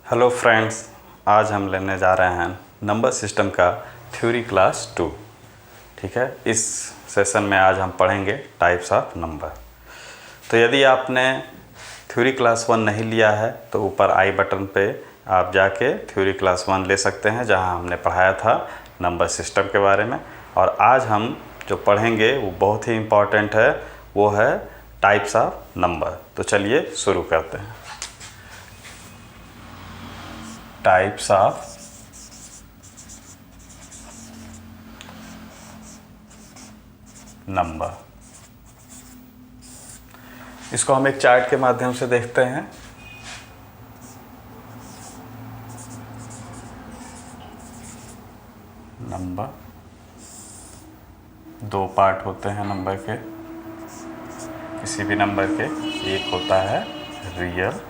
Hello friends, आज हम लेने जा रहे हैं नंबर सिस्टम का थ्योरी क्लास 2। ठीक है, इस सेशन में आज हम पढ़ेंगे टाइप्स ऑफ नंबर। तो यदि आपने थ्योरी क्लास 1 नहीं लिया है तो ऊपर आई बटन पे आप जाके थ्योरी क्लास 1 ले सकते हैं, जहां हमने पढ़ाया था नंबर सिस्टम के बारे में। और आज हम जो पढ़ेंगे वो बहुत ही इम्पॉर्टेंट है, वो है टाइप्स ऑफ नंबर। तो चलिए शुरू करते हैं। टाइप्स ऑफ नंबर, इसको हम एक चार्ट के माध्यम से देखते हैं। नंबर दो पार्ट होते हैं नंबर के, किसी भी नंबर के। एक होता है रियल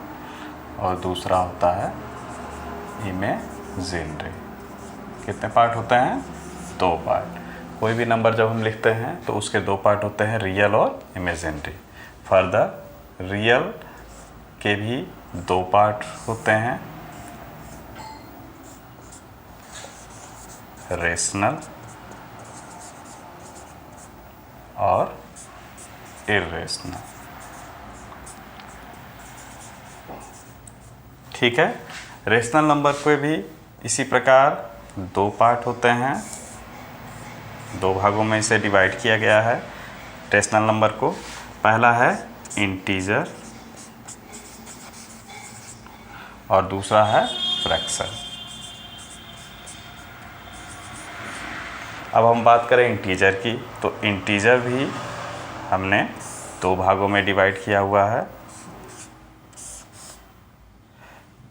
और दूसरा होता है इमेजिनरी। कितने पार्ट होते हैं? दो पार्ट। कोई भी नंबर जब हम लिखते हैं तो उसके दो पार्ट होते हैं, रियल और इमेजिनरी। फर्दर रियल के भी दो पार्ट होते हैं, रेशनल और इर्रेशनल। ठीक है, रेशनल नंबर के भी इसी प्रकार दो पार्ट होते हैं, दो भागों में इसे डिवाइड किया गया है रेशनल नंबर को। पहला है इंटीजर और दूसरा है फ्रैक्शन। अब हम बात करें इंटीजर की, तो इंटीजर भी हमने दो भागों में डिवाइड किया हुआ है।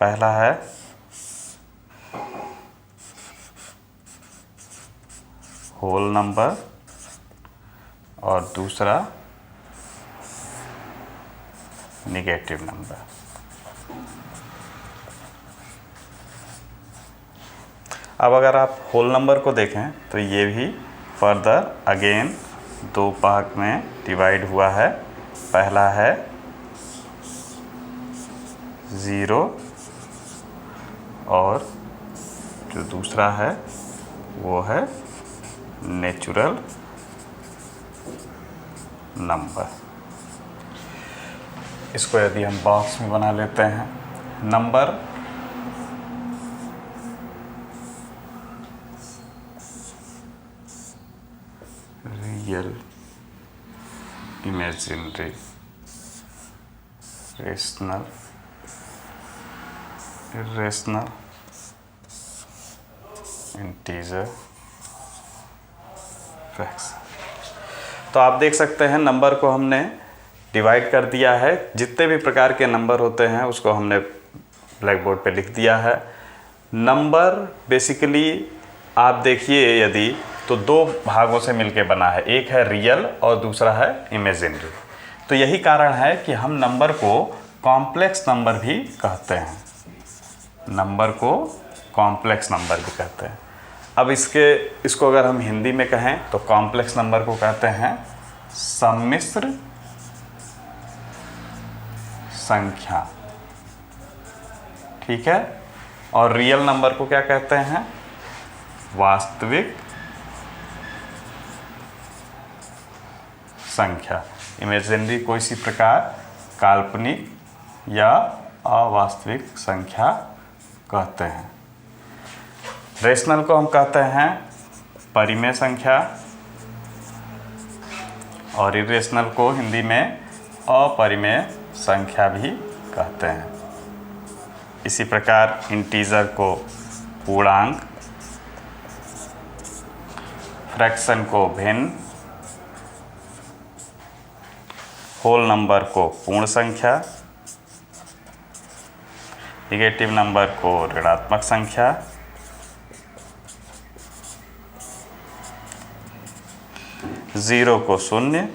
पहला है होल नंबर और दूसरा नेगेटिव नंबर। अब अगर आप होल नंबर को देखें तो ये भी फर्दर अगेन दो भाग में डिवाइड हुआ है। पहला है 0 और जो दूसरा है वो है नेचुरल नंबर। इसको यदि हम बॉक्स में बना लेते हैं, number real, imaginary, rational, irrational, integer, fraction. तो आप देख सकते हैं नंबर को हमने डिवाइड कर दिया है। जितने भी प्रकार के नंबर होते हैं उसको हमने ब्लैक बोर्ड पे लिख दिया है। नंबर बेसिकली आप देखिए यदि तो दो भागों से मिलके बना है, एक है रियल और दूसरा है इमेजिनरी। तो यही कारण है कि हम नंबर को कॉम्प्लेक्स नंबर भी कहते हैं। नंबर को कॉम्प्लेक्स नंबर भी कहते हैं। अब इसको अगर हम हिंदी में कहें तो कॉम्प्लेक्स नंबर को कहते हैं सम्मिश्र संख्या। ठीक है, और रियल नंबर को क्या कहते हैं? वास्तविक संख्या। इमेजिनरी को इसी प्रकार काल्पनिक या अवास्तविक संख्या कहते हैं। रेशनल को हम कहते हैं परिमेय संख्या और इर्रेशनल को हिंदी में अपरिमेय संख्या भी कहते हैं। इसी प्रकार इंटीजर को पूर्णांक, फ्रैक्शन को भिन्न, होल नंबर को पूर्ण संख्या, नेगेटिव नंबर को ऋणात्मक संख्या, ज़ीरो को शून्य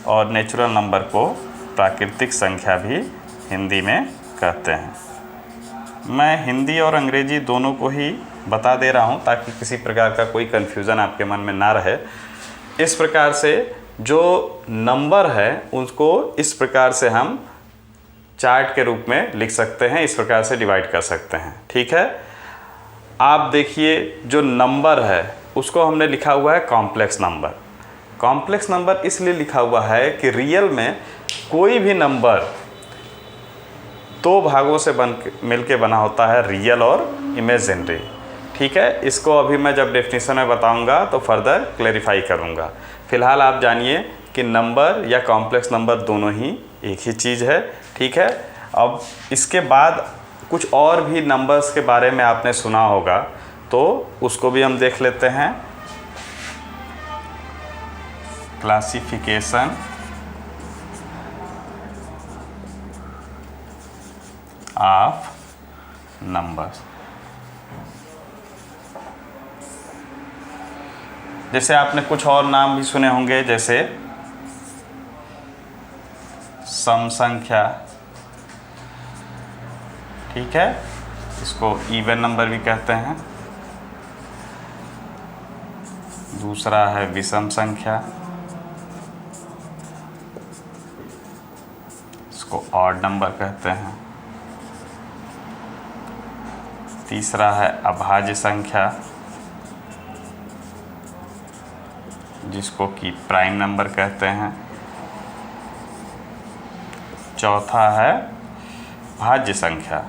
और नेचुरल नंबर को प्राकृतिक संख्या भी हिंदी में कहते हैं। मैं हिंदी और अंग्रेजी दोनों को ही बता दे रहा हूं ताकि किसी प्रकार का कोई कन्फ्यूज़न आपके मन में ना रहे। इस प्रकार से जो नंबर है उसको इस प्रकार से हम चार्ट के रूप में लिख सकते हैं, इस प्रकार से डिवाइड कर सकते हैं। ठीक है, आप देखिए जो नंबर है उसको हमने लिखा हुआ है कॉम्प्लेक्स नंबर। कॉम्प्लेक्स नंबर इसलिए लिखा हुआ है कि रियल में कोई भी नंबर दो भागों से मिलके बना होता है, रियल और इमेजिनरी। ठीक है, इसको अभी मैं जब डेफिनेशन में बताऊंगा तो फर्दर क्लेरिफाई करूंगा। फिलहाल आप जानिए कि नंबर या कॉम्प्लेक्स नंबर दोनों ही एक ही चीज़ है। ठीक है, अब इसके बाद कुछ और भी नंबर्स के बारे में आपने सुना होगा, तो उसको भी हम देख लेते हैं। Classification of numbers. जैसे आपने कुछ और नाम भी सुने होंगे, जैसे सम संख्या। ठीक है, इसको इवन नंबर भी कहते हैं। दूसरा है विषम संख्या, इसको ऑड नंबर कहते हैं। तीसरा है अभाज्य संख्या, जिसको कि प्राइम नंबर कहते हैं। चौथा है भाज्य संख्या,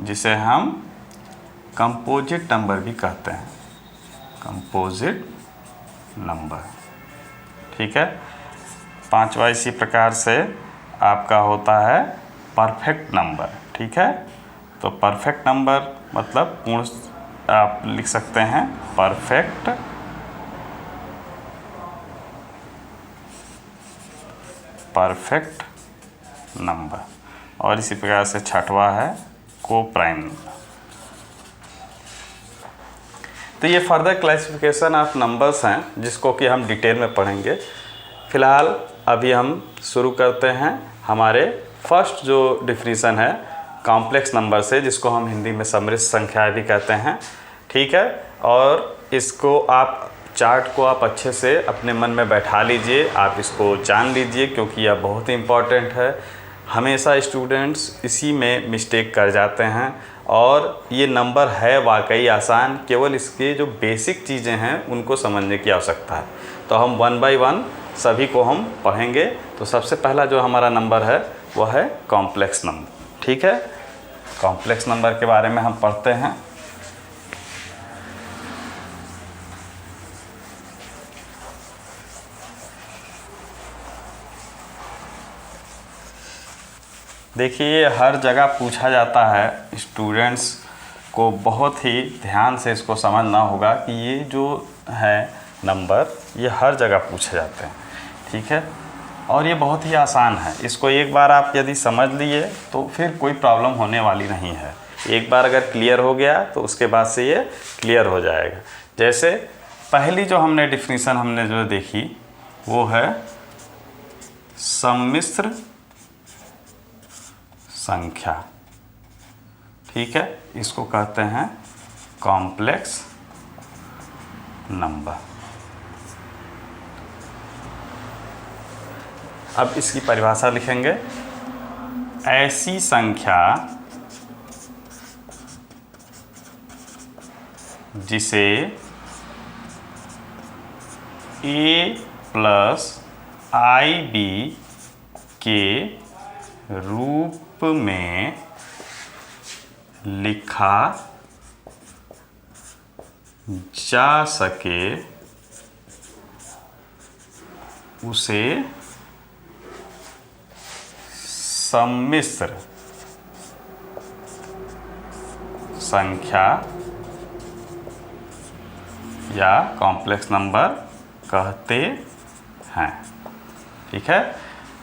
जिसे हम कंपोजिट नंबर भी कहते हैं, कंपोजिट नंबर। ठीक है, पांचवा इसी प्रकार से आपका होता है परफेक्ट नंबर। ठीक है, तो परफेक्ट नंबर मतलब पूर्ण, आप लिख सकते हैं परफेक्ट नंबर। और इसी प्रकार से छठवा है को प्राइम नंबर। तो ये फर्दर क्लासिफिकेशन ऑफ नंबर्स हैं, जिसको कि हम डिटेल में पढ़ेंगे। फिलहाल अभी हम शुरू करते हैं हमारे फर्स्ट जो डिफिनीशन है कॉम्प्लेक्स नंबर से, जिसको हम हिंदी में समृद्ध संख्याएं भी कहते हैं। ठीक है, और इसको आप चार्ट को आप अच्छे से अपने मन में बैठा लीजिए, आप इसको जान लीजिए, क्योंकि यह बहुत ही इम्पॉर्टेंट है। हमेशा स्टूडेंट्स इसी में मिस्टेक कर जाते हैं, और ये नंबर है वाकई आसान, केवल इसके जो बेसिक चीज़ें हैं उनको समझने की आवश्यकता है। तो हम 1 बाय 1 सभी को हम पढ़ेंगे। तो सबसे पहला जो हमारा नंबर है वह है कॉम्प्लेक्स नंबर। ठीक है, कॉम्प्लेक्स नंबर के बारे में हम पढ़ते हैं। देखिए, हर जगह पूछा जाता है, स्टूडेंट्स को बहुत ही ध्यान से इसको समझना होगा कि ये जो है नंबर, ये हर जगह पूछे जाते हैं। ठीक है, और ये बहुत ही आसान है। इसको एक बार आप यदि समझ लिए तो फिर कोई प्रॉब्लम होने वाली नहीं है। एक बार अगर क्लियर हो गया तो उसके बाद से ये क्लियर हो जाएगा। जैसे पहली जो हमने डिफिनीशन हमने जो देखी वो है सम्मिश्र संख्या। ठीक है, इसको कहते हैं कॉम्प्लेक्स नंबर। अब इसकी परिभाषा लिखेंगे। ऐसी संख्या जिसे a प्लस IB के रूप में लिखा जा सके उसे सम्मिश्र संख्या या कॉम्प्लेक्स नंबर कहते हैं। ठीक है,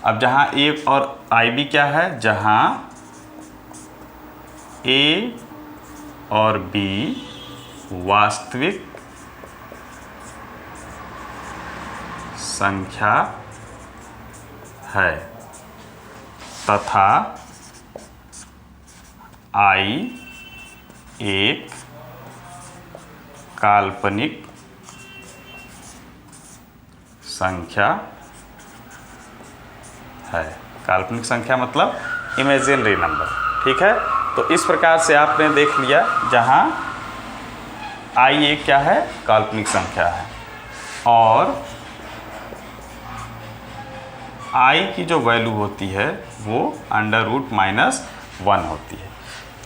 अब जहाँ A और IB क्या है, जहाँ A और B वास्तविक संख्या है तथा I एक काल्पनिक संख्या है। काल्पनिक संख्या मतलब इमेजिनरी नंबर, ठीक है। तो इस प्रकार से आपने देख लिया, जहाँ आई एक क्या है, काल्पनिक संख्या है, और आई की जो वैल्यू होती है वो √-1 होती है।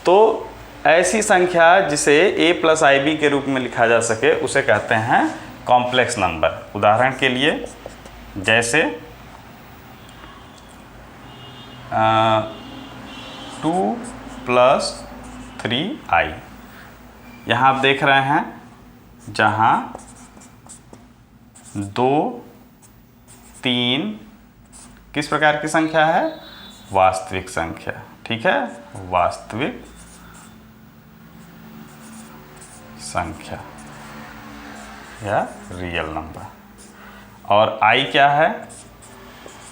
तो ऐसी संख्या जिसे a+ib के रूप में लिखा जा सके उसे कहते हैं कॉम्प्लेक्स नंबर। उदाहरण के लिए जैसे 2 + 3i, यहाँ आप देख रहे हैं जहाँ 2, 3 किस प्रकार की संख्या है, वास्तविक संख्या, ठीक है, वास्तविक संख्या या रियल नंबर। और i क्या है,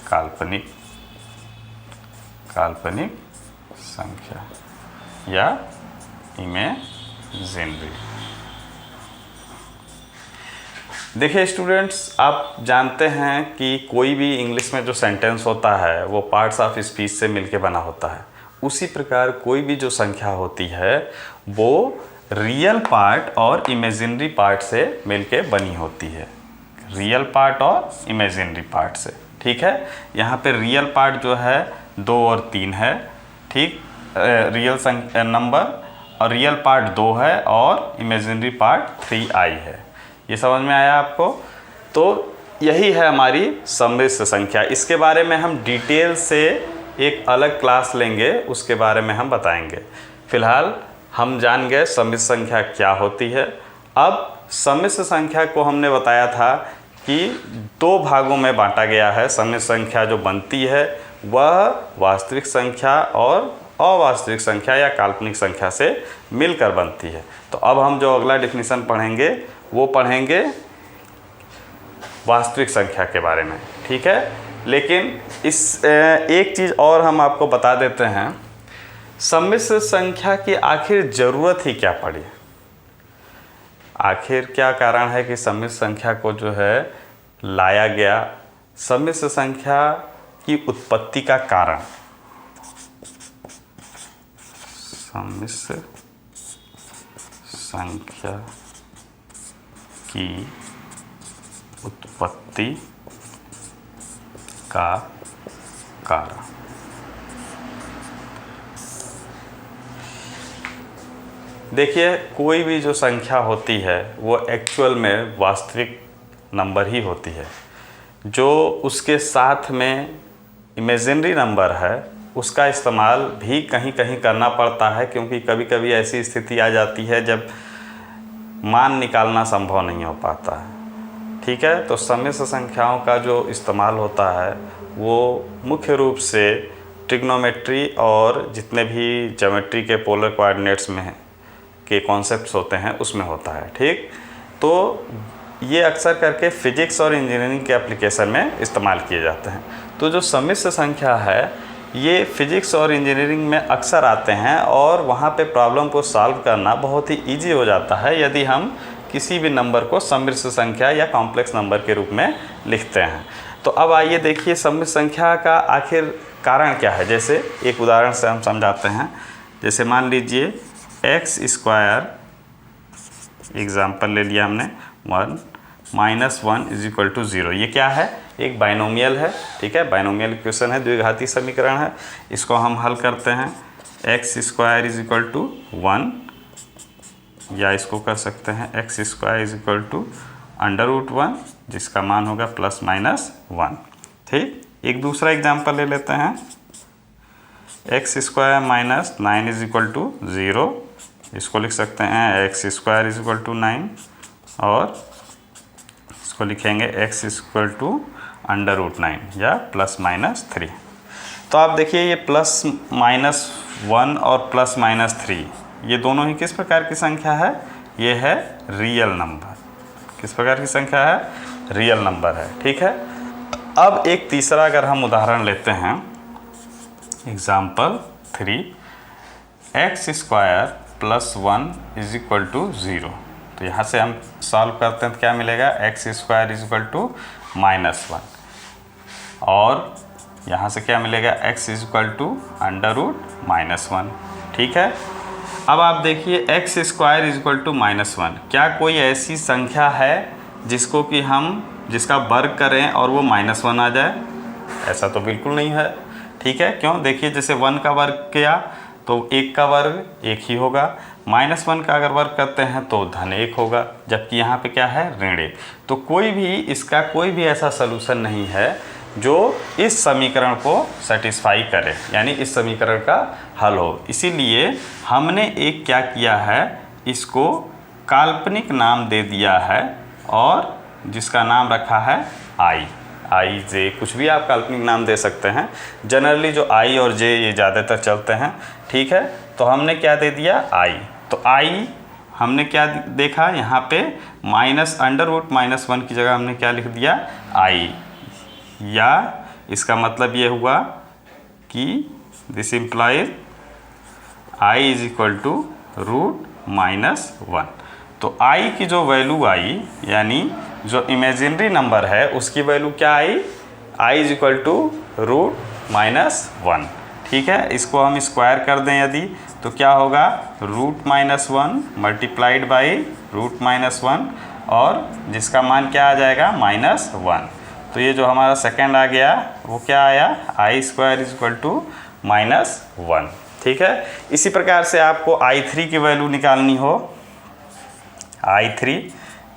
काल्पनिक संख्या या इमेजिनरी। देखिए स्टूडेंट्स, आप जानते हैं कि कोई भी इंग्लिश में जो सेंटेंस होता है वो पार्ट्स ऑफ स्पीच से मिलके बना होता है। उसी प्रकार कोई भी जो संख्या होती है वो रियल पार्ट और इमेजिनरी पार्ट से मिलके बनी होती है, रियल पार्ट और इमेजिनरी पार्ट से, ठीक है। यहाँ पे रियल पार्ट जो है 2 और 3 है, ठीक, रियल नंबर, और रियल पार्ट 2 है और इमेजिनरी पार्ट 3i है। ये समझ में आया आपको? तो यही है हमारी सम्मिश्र संख्या। इसके बारे में हम डिटेल से एक अलग क्लास लेंगे, उसके बारे में हम बताएंगे। फिलहाल हम जान गए सम्मिश्र संख्या क्या होती है। अब सम्मिश्र संख्या को हमने बताया था कि 2 भागों में बांटा गया है। सम्मिश्र संख्या जो बनती है वह वास्तविक संख्या और अवास्तविक संख्या या काल्पनिक संख्या से मिलकर बनती है। तो अब हम जो अगला डेफिनेशन पढ़ेंगे वो पढ़ेंगे वास्तविक संख्या के बारे में, ठीक है। लेकिन इस एक चीज़ और हम आपको बता देते हैं, सम्मिश्र संख्या की आखिर ज़रूरत ही क्या पड़ी, आखिर क्या कारण है कि सम्मिश्र संख्या को जो है लाया गया। सम्मिश्र संख्या की उत्पत्ति का कारण, सम्मिश्र संख्या की उत्पत्ति का कारण। देखिए, कोई भी जो संख्या होती है वो एक्चुअल में वास्तविक नंबर ही होती है। जो उसके साथ में इमेजिनरी नंबर है उसका इस्तेमाल भी कहीं कहीं करना पड़ता है, क्योंकि कभी कभी ऐसी स्थिति आ जाती है जब मान निकालना संभव नहीं हो पाता है, ठीक है। तो सम्मिश्र संख्याओं का जो इस्तेमाल होता है वो मुख्य रूप से ट्रिग्नोमेट्री और जितने भी ज्योमेट्री के पोलर कोऑर्डिनेट्स में के कॉन्सेप्ट्स होते हैं उसमें होता है, ठीक। तो ये अक्सर करके फिजिक्स और इंजीनियरिंग के एप्लीकेशन में इस्तेमाल किए जाते हैं। तो जो सम्मिश्र संख्या है ये फिजिक्स और इंजीनियरिंग में अक्सर आते हैं और वहाँ पे प्रॉब्लम को सॉल्व करना बहुत ही ईजी हो जाता है यदि हम किसी भी नंबर को सम्मिश्र संख्या या कॉम्प्लेक्स नंबर के रूप में लिखते हैं। तो अब आइए देखिए सम्मिश्र संख्या का आखिर कारण क्या है। जैसे एक उदाहरण से हम समझाते हैं। जैसे मान लीजिए x² एग्जाम्पल ले लिया हमने 1 - 1 = 0। ये क्या है, एक बाइनोमियल है, ठीक है। बाइनोमियल इक्वेशन है, द्विघाती समीकरण है। इसको हम हल करते हैं x² = 1, या इसको कर सकते हैं x² = √1, जिसका मान होगा ±1, ठीक। एक दूसरा एग्जाम्पल ले लेते हैं x² - 9 = 0। इसको लिख सकते हैं x² = 9 और इसको लिखेंगे x = √9 या ±3। तो आप देखिए ये ±1 और ±3 ये दोनों ही किस प्रकार की संख्या है, ये है रियल नंबर। किस प्रकार की संख्या है, रियल नंबर है, ठीक है। अब एक तीसरा अगर हम उदाहरण लेते हैं, एग्जाम्पल 3, x² + 1 = 0। तो यहाँ से हम सॉल्व करते हैं तो क्या मिलेगा, x² = -1 और यहाँ से क्या मिलेगा, x इज इक्वल टू √-1। ठीक है। अब आप देखिए x square is equal to -1। क्या कोई ऐसी संख्या है जिसका वर्ग करें और वो -1 आ जाए? ऐसा तो बिल्कुल नहीं है। ठीक है, क्यों? देखिए जैसे 1 का वर्ग किया तो 1 का वर्ग 1 ही होगा, -1 का अगर वर्ग करते हैं तो +1 होगा, जबकि यहाँ पे क्या है, ऋण। तो इसका कोई भी ऐसा सलूशन नहीं है जो इस समीकरण को सेटिस्फाई करे, यानी इस समीकरण का हल हो। इसीलिए हमने एक क्या किया है, इसको काल्पनिक नाम दे दिया है और जिसका नाम रखा है आई जे, कुछ भी आप काल्पनिक नाम दे सकते हैं। जनरली जो आई और जे ये ज़्यादातर चलते हैं। ठीक है, तो हमने क्या दे दिया, आई। तो आई हमने क्या देखा यहाँ पे, -√-1 की जगह हमने क्या लिख दिया, आई। या इसका मतलब ये हुआ कि this implies i is equal to √-1। तो आई की जो वैल्यू आई, यानी जो इमेजिनरी नंबर है उसकी वैल्यू क्या आई, आई इज इक्वल टू √-1। ठीक है, इसको हम स्क्वायर कर दें यदि, तो क्या होगा, √-1 मल्टीप्लाइड बाई √-1 और जिसका मान क्या आ जाएगा, -1। तो ये जो हमारा सेकंड आ गया वो क्या आया, आई स्क्वायर इज इक्वल टू -1। ठीक है, इसी प्रकार से आपको I3 की वैल्यू निकालनी हो, I3,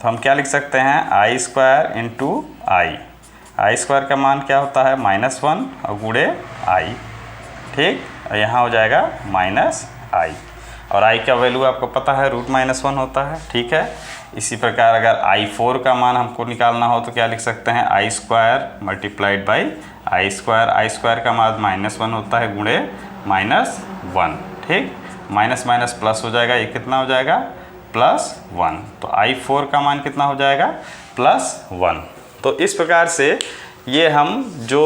तो हम क्या लिख सकते हैं, I square into I square का मान क्या होता है, -1 और गुणे आई। ठीक, और यहाँ हो जाएगा -i, और i का वैल्यू आपको पता है √-1 होता है। ठीक है, इसी प्रकार अगर I4 का मान हमको निकालना हो तो क्या लिख सकते हैं, I square multiplied by I square का मान -1 होता है गुणे -1। ठीक, माइनस माइनस प्लस हो जाएगा, ये कितना हो जाएगा, +1। तो I4 का मान कितना हो जाएगा, +1। तो इस प्रकार से ये हम जो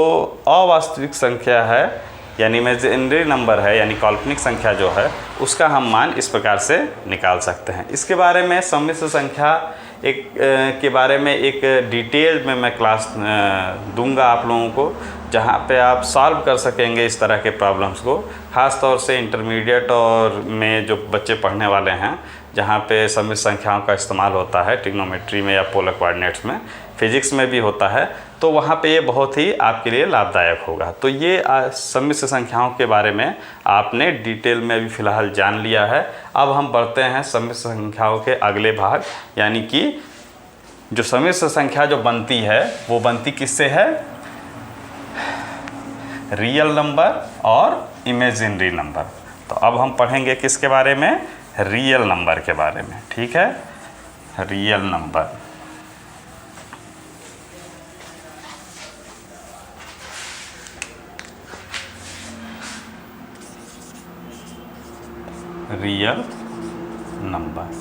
अवास्तविक संख्या है यानी इमेजिनरी नंबर है, यानी काल्पनिक संख्या जो है, उसका हम मान इस प्रकार से निकाल सकते हैं। इसके बारे में सम्मिश्र संख्या के बारे में एक डिटेल में मैं क्लास दूंगा आप लोगों को, जहाँ पे आप सॉल्व कर सकेंगे इस तरह के प्रॉब्लम्स को। ख़ास तौर से इंटरमीडिएट और में जो बच्चे पढ़ने वाले हैं, जहाँ पे सम्मिश्र संख्याओं का इस्तेमाल होता है ट्रिग्नोमेट्री में या पोलर कोऑर्डिनेट्स में, फिजिक्स में भी होता है, तो वहाँ पे ये बहुत ही आपके लिए लाभदायक होगा। तो ये सम्मिश्र संख्याओं के बारे में आपने डिटेल में अभी फ़िलहाल जान लिया है। अब हम बढ़ते हैं सम्मिश्र संख्याओं के अगले भाग, यानी कि जो सम्मिश्र संख्या जो बनती है वो बनती किससे है, रियल नंबर और इमेजिनरी नंबर। तो अब हम पढ़ेंगे किसके बारे में, रियल नंबर के बारे में। ठीक है, रियल नंबर। Real number.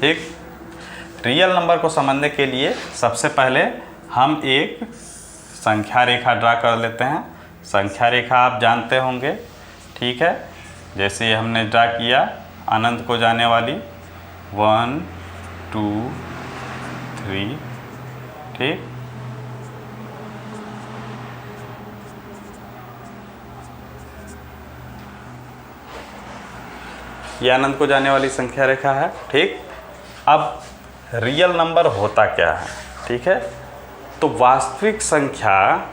ठीक, रियल नंबर को समझने के लिए सबसे पहले हम एक संख्या रेखा ड्रा कर लेते हैं। संख्या रेखा आप जानते होंगे। ठीक है, जैसे ये हमने ड्रा किया अनंत को जाने वाली 1 2 3। ठीक, ये अनंत को जाने वाली संख्या रेखा है। ठीक, अब रियल नंबर होता क्या है। ठीक है, तो वास्तविक संख्या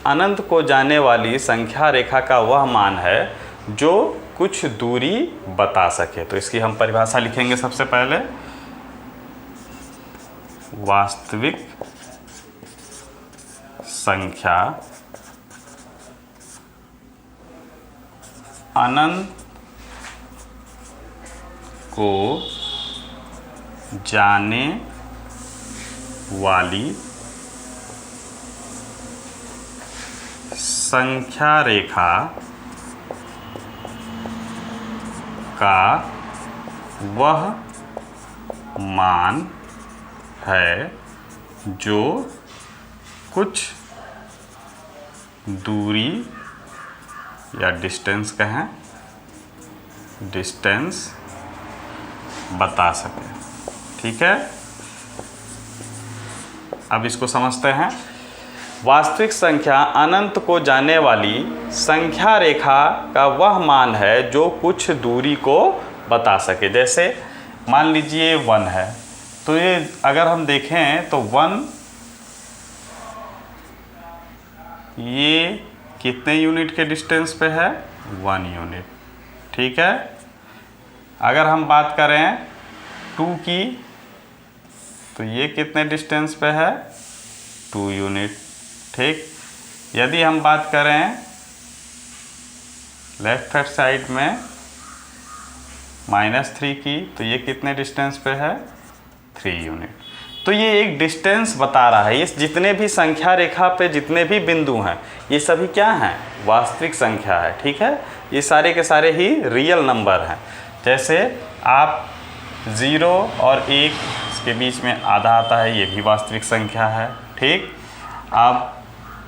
अनंत को जाने वाली संख्या रेखा का वह मान है जो कुछ दूरी बता सके। तो इसकी हम परिभाषा लिखेंगे सबसे पहले, वास्तविक संख्या अनंत को जाने वाली संख्या रेखा का वह मान है जो कुछ दूरी या डिस्टेंस कहें, डिस्टेंस बता सके। ठीक है, अब इसको समझते हैं। वास्तविक संख्या अनंत को जाने वाली संख्या रेखा का वह मान है जो कुछ दूरी को बता सके। जैसे मान लीजिए 1 है, तो ये अगर हम देखें तो 1 ये कितने यूनिट के डिस्टेंस पे है? 1 यूनिट। ठीक है। अगर हम बात करें 2 की, तो ये कितने डिस्टेंस पे है? 2 यूनिट। ठीक। यदि हम बात करें लेफ्ट हैंड साइड में -3 की, तो ये कितने डिस्टेंस पे है? 3 यूनिट। तो ये एक डिस्टेंस बता रहा है। ये जितने भी संख्या रेखा पे जितने भी बिंदु हैं, ये सभी क्या हैं? वास्तविक संख्या है। ठीक है। ये सारे के सारे ही रियल नंबर हैं। जैसे आप 0 और 1 के बीच में आधा आता है, ये भी वास्तविक संख्या है। ठीक। अब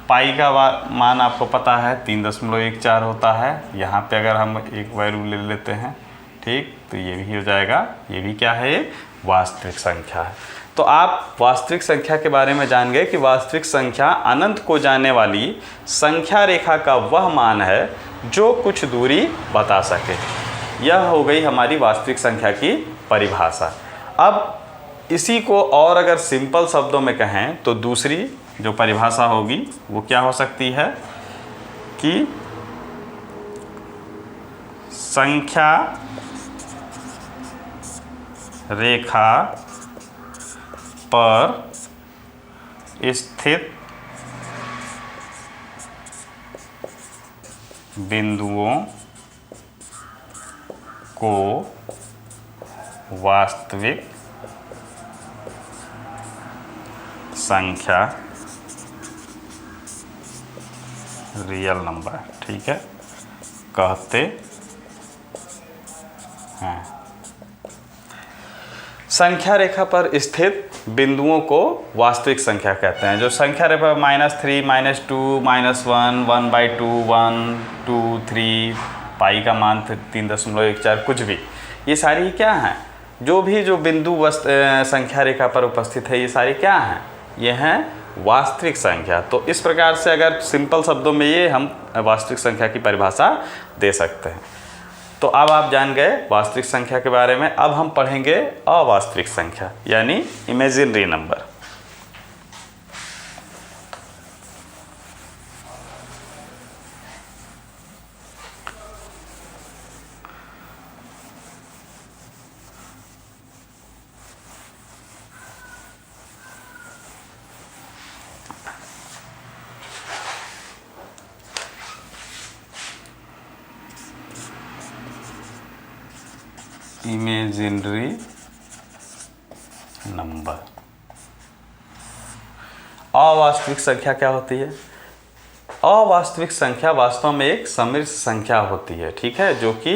पाई का मान आपको पता है 3.14 होता है। यहाँ पे अगर हम एक वैल्यू ले लेते हैं, ठीक, तो ये भी हो जाएगा। ये भी क्या है? वास्तविक संख्या है। तो आप वास्तविक संख्या के बारे में जान गए कि वास्तविक संख्या अनंत को जाने वाली संख्या रेखा का वह मान है जो कुछ दूरी बता सके। यह हो गई हमारी वास्तविक संख्या की परिभाषा। अब इसी को और अगर सिंपल शब्दों में कहें तो दूसरी जो परिभाषा होगी वो क्या हो सकती है कि संख्या रेखा पर स्थित बिंदुओं को वास्तविक संख्या रियल नंबर, ठीक है, कहते हैं। संख्या रेखा पर स्थित बिंदुओं को वास्तविक संख्या कहते हैं। जो संख्या रेखा पर -3, -2, -1, 1/2, 1, 2, 3, पाई का मान 3.14, कुछ भी, ये सारी क्या हैं? जो बिंदु संख्या रेखा पर उपस्थित है, ये सारी क्या हैं? ये हैं वास्तविक संख्या। तो इस प्रकार से अगर सिंपल शब्दों में ये हम वास्तविक संख्या की परिभाषा दे सकते हैं। तो अब आप जान गए वास्तविक संख्या के बारे में। अब हम पढ़ेंगे अवास्तविक संख्या यानी इमेजिनरी नंबर। Imaginary number. अवास्तविक संख्या क्या होती है? अवास्तविक संख्या वास्तव में एक सम्मिश्र संख्या होती है, ठीक है, जो कि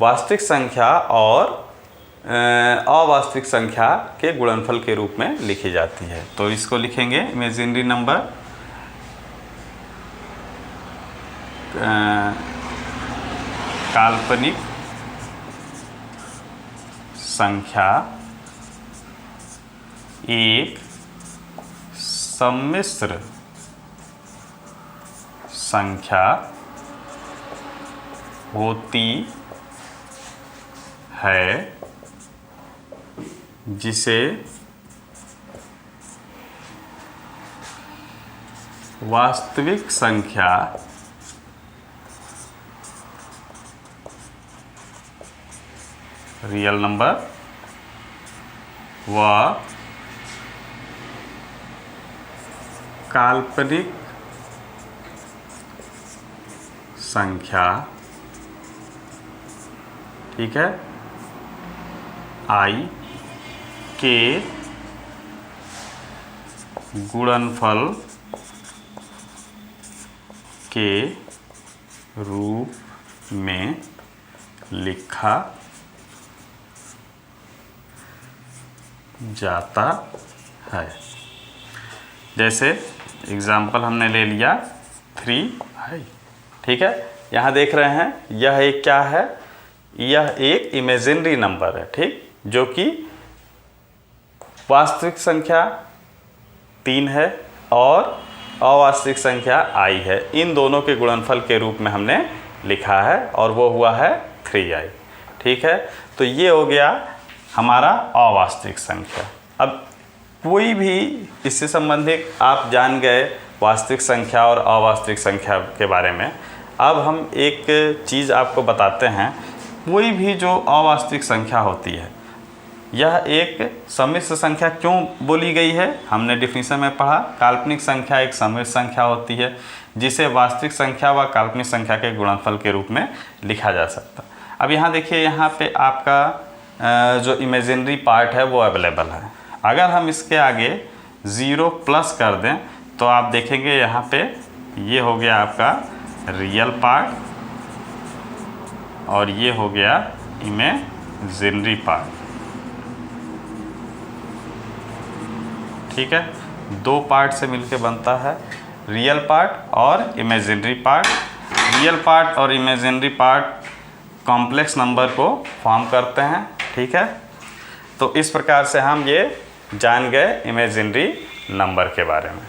वास्तविक संख्या और अवास्तविक संख्या के गुणनफल के रूप में लिखी जाती है। तो इसको लिखेंगे इमेजिनरी नंबर काल्पनिक संख्या एक सम्मिश्र संख्या होती है जिसे वास्तविक संख्या रियल नंबर व काल्पनिक संख्या, ठीक है, आई के गुणनफल के रूप में लिखा जाता है। जैसे एग्जाम्पल हमने ले लिया 3i, ठीक है। यहाँ देख रहे हैं यह एक क्या है? यह एक इमेजिनरी नंबर है, ठीक, जो कि वास्तविक संख्या 3 है और अवास्तविक संख्या i है, इन दोनों के गुणनफल के रूप में हमने लिखा है और वो हुआ है 3i। ठीक है, तो ये हो गया हमारा अवास्तविक संख्या। अब कोई भी इससे संबंधित आप जान गए वास्तविक संख्या और अवास्तविक संख्या के बारे में। अब हम एक चीज़ आपको बताते हैं, कोई भी जो अवास्तविक संख्या होती है यह एक सम्मिश्र संख्या क्यों बोली गई है, हमने डिफिनीशन में पढ़ा। काल्पनिक संख्या एक सम्मिश्र संख्या होती है जिसे वास्तविक संख्या व काल्पनिक संख्या के गुणनफल के रूप में लिखा जा सकता। अब यहाँ देखिए, यहाँ पे आपका जो इमेजिनरी पार्ट है वो अवेलेबल है। अगर हम इसके आगे 0 प्लस कर दें तो आप देखेंगे यहाँ पे ये हो गया आपका रियल पार्ट और ये हो गया इमेजिनरी पार्ट। ठीक है, दो पार्ट से मिलके बनता है रियल पार्ट और इमेजिनरी पार्ट। रियल पार्ट और इमेजिनरी पार्ट कॉम्प्लेक्स नंबर को फॉर्म करते हैं। ठीक है, तो इस प्रकार से हम ये जान गए इमेजिनरी नंबर के बारे में।